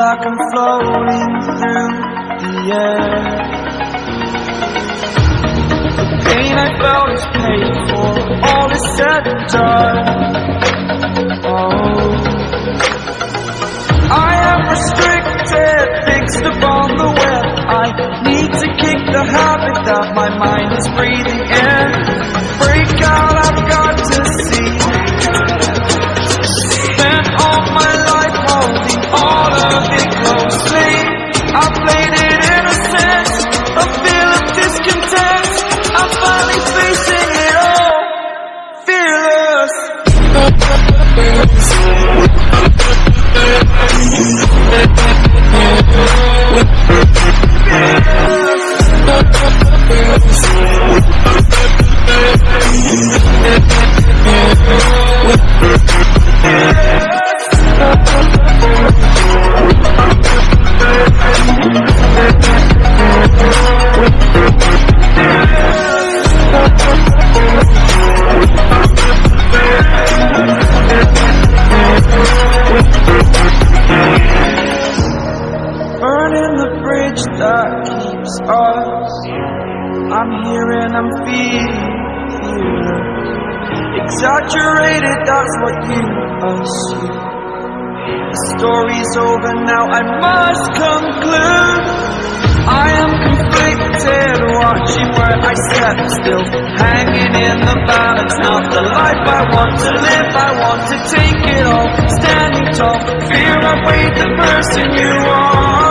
like I'm floating through the air. The pain I felt is paid for, all is said and done. Oh, I am restricted, fixed upon the web. I need to kick the habit that my mind is breathing in. Break out, I've got to see. Spent all my life holding all of it closely. I played it innocent, a feel of discontent. I'm finally facing it all, fearless. Burning the bridge that keeps us. I'm here and I'm feeling exaggerated, that's what you assume. The story's over now, I must conclude. I am conflicted, watching where I step still, hanging in the balance. Not the life I want to live, I want to take it all. Standing tall, fear I weighed the person you are.